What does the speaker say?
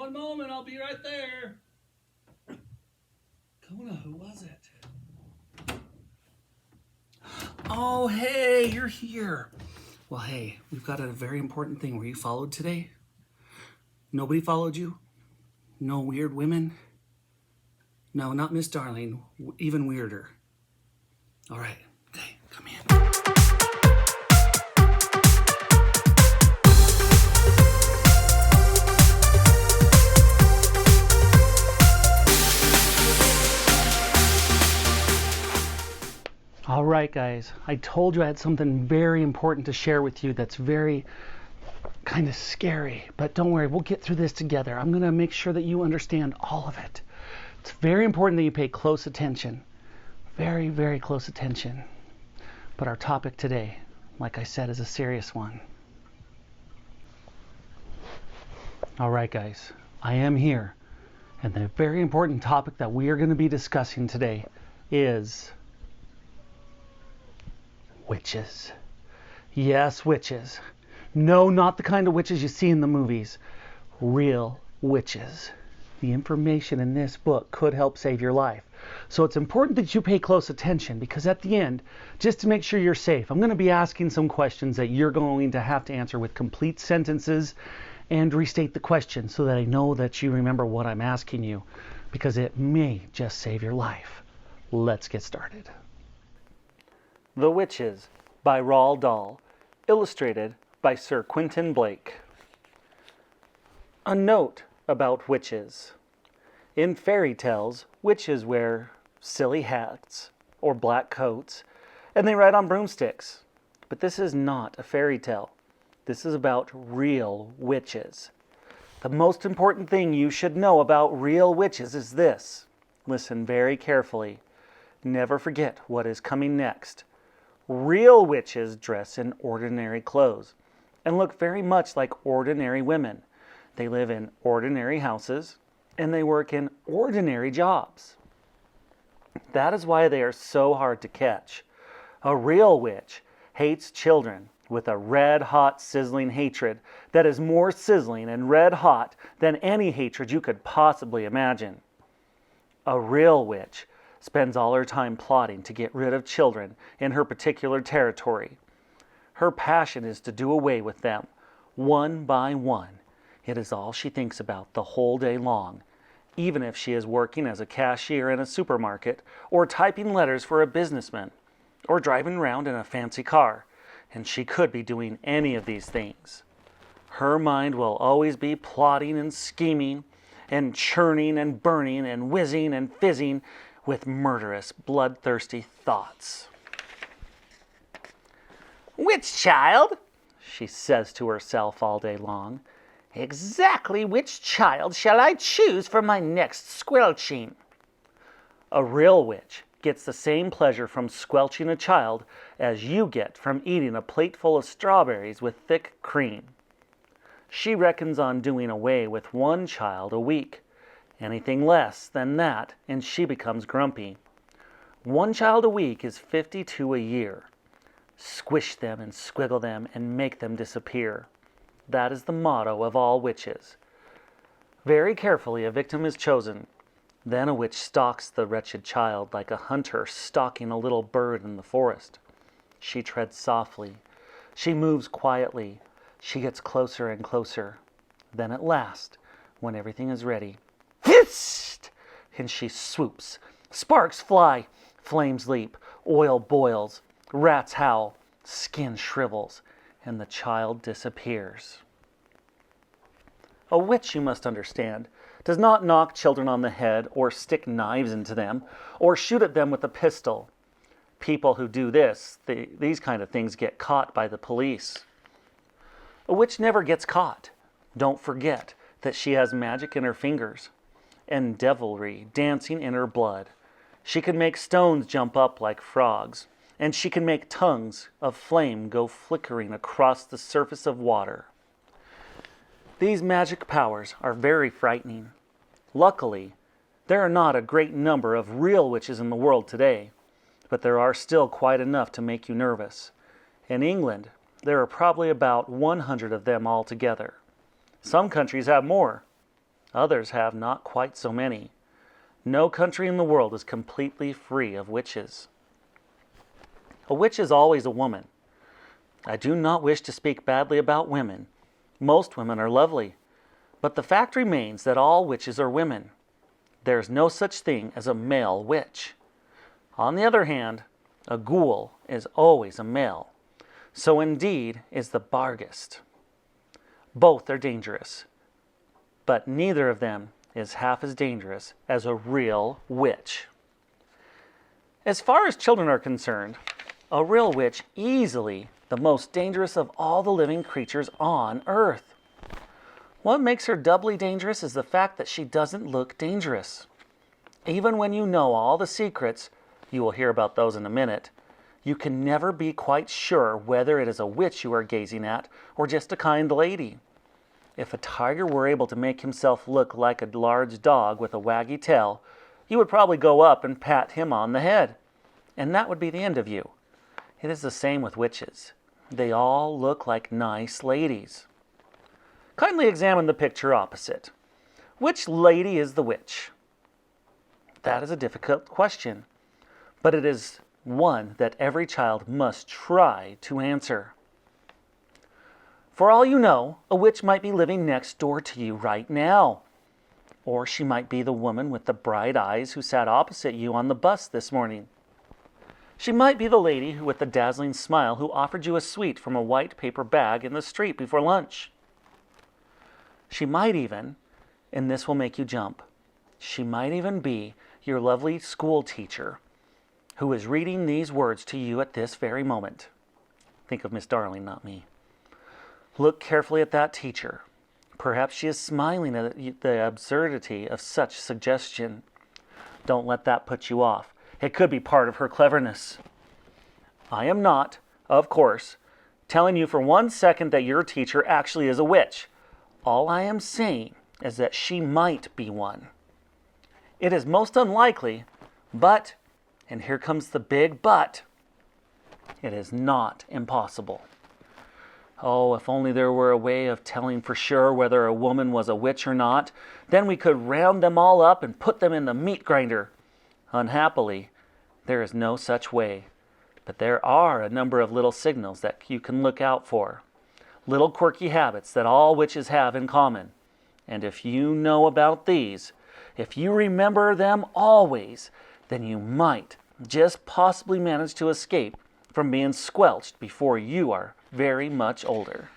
One moment, I'll be right there. Kona, who was it? Oh, hey, you're here. Well, hey, we've got a very important thing. Were you followed today? Nobody followed you? No weird women? No, not Miss Darling. Even weirder. All right, okay, come in. All right, guys, I told you I had something very important to share with you that's very kind of scary, but don't worry, we'll get through this together. I'm going to make sure that you understand all of it. It's very important that you pay close attention. Very, very close attention. But our topic today, like I said, is a serious one. All right, guys, I am here. And the very important topic that we are going to be discussing today is witches. Yes, witches. No, not the kind of witches you see in the movies. Real witches. The information in this book could help save your life. So it's important that you pay close attention, because at the end, just to make sure you're safe, I'm going to be asking some questions that you're going to have to answer with complete sentences and restate the question so that I know that you remember what I'm asking you, because it may just save your life. Let's get started. The Witches by Roald Dahl, illustrated by Sir Quentin Blake. A note about witches. In fairy tales, witches wear silly hats or black coats, and they ride on broomsticks. But this is not a fairy tale. This is about real witches. The most important thing you should know about real witches is this. Listen very carefully. Never forget what is coming next. Real witches dress in ordinary clothes and look very much like ordinary women. They live in ordinary houses and they work in ordinary jobs. That is why they are so hard to catch. A real witch hates children with a red-hot, sizzling hatred that is more sizzling and red-hot than any hatred you could possibly imagine. A real witch spends all her time plotting to get rid of children in her particular territory. Her passion is to do away with them, one by one. It is all she thinks about the whole day long, even if she is working as a cashier in a supermarket, or typing letters for a businessman, or driving around in a fancy car, and she could be doing any of these things. Her mind will always be plotting and scheming, and churning and burning and whizzing and fizzing with murderous, bloodthirsty thoughts. "Which child?" she says to herself all day long. "Exactly which child shall I choose for my next squelching?" A real witch gets the same pleasure from squelching a child as you get from eating a plateful of strawberries with thick cream. She reckons on doing away with one child a week. Anything less than that, and she becomes grumpy. One child a week is 52 a year. Squish them and squiggle them and make them disappear. That is the motto of all witches. Very carefully a victim is chosen. Then a witch stalks the wretched child like a hunter stalking a little bird in the forest. She treads softly. She moves quietly. She gets closer and closer. Then at last, when everything is ready, hist! And she swoops. Sparks fly, flames leap, oil boils, rats howl, skin shrivels, and the child disappears. A witch, you must understand, does not knock children on the head or stick knives into them or shoot at them with a pistol. People who do this, these kind of things, get caught by the police. A witch never gets caught. Don't forget that she has magic in her fingers and devilry dancing in her blood. She can make stones jump up like frogs, and she can make tongues of flame go flickering across the surface of water. These magic powers are very frightening. Luckily, there are not a great number of real witches in the world today, but there are still quite enough to make you nervous. In England, there are probably about 100 of them altogether. Some countries have more. Others have not quite so many. No country in the world is completely free of witches. A witch is always a woman. I do not wish to speak badly about women. Most women are lovely. But the fact remains that all witches are women. There is no such thing as a male witch. On the other hand, a ghoul is always a male. So indeed is the Barghest. Both are dangerous, but neither of them is half as dangerous as a real witch. As far as children are concerned, a real witch easily the most dangerous of all the living creatures on Earth. What makes her doubly dangerous is the fact that she doesn't look dangerous. Even when you know all the secrets, you will hear about those in a minute, you can never be quite sure whether it is a witch you are gazing at or just a kind lady. If a tiger were able to make himself look like a large dog with a waggy tail, you would probably go up and pat him on the head, and that would be the end of you. It is the same with witches. They all look like nice ladies. Kindly examine the picture opposite. Which lady is the witch? That is a difficult question, but it is one that every child must try to answer. For all you know, a witch might be living next door to you right now. Or she might be the woman with the bright eyes who sat opposite you on the bus this morning. She might be the lady with the dazzling smile who offered you a sweet from a white paper bag in the street before lunch. She might even, and this will make you jump, she might even be your lovely school teacher who is reading these words to you at this very moment. Think of Miss Darling, not me. Look carefully at that teacher. Perhaps she is smiling at the absurdity of such suggestion. Don't let that put you off. It could be part of her cleverness. I am not, of course, telling you for 1 second that your teacher actually is a witch. All I am saying is that she might be one. It is most unlikely, but, and here comes the big but, it is not impossible. Oh, if only there were a way of telling for sure whether a woman was a witch or not, then we could round them all up and put them in the meat grinder. Unhappily, there is no such way, but there are a number of little signals that you can look out for. Little quirky habits that all witches have in common. And if you know about these, if you remember them always, then you might just possibly manage to escape from being squelched before you are very much older.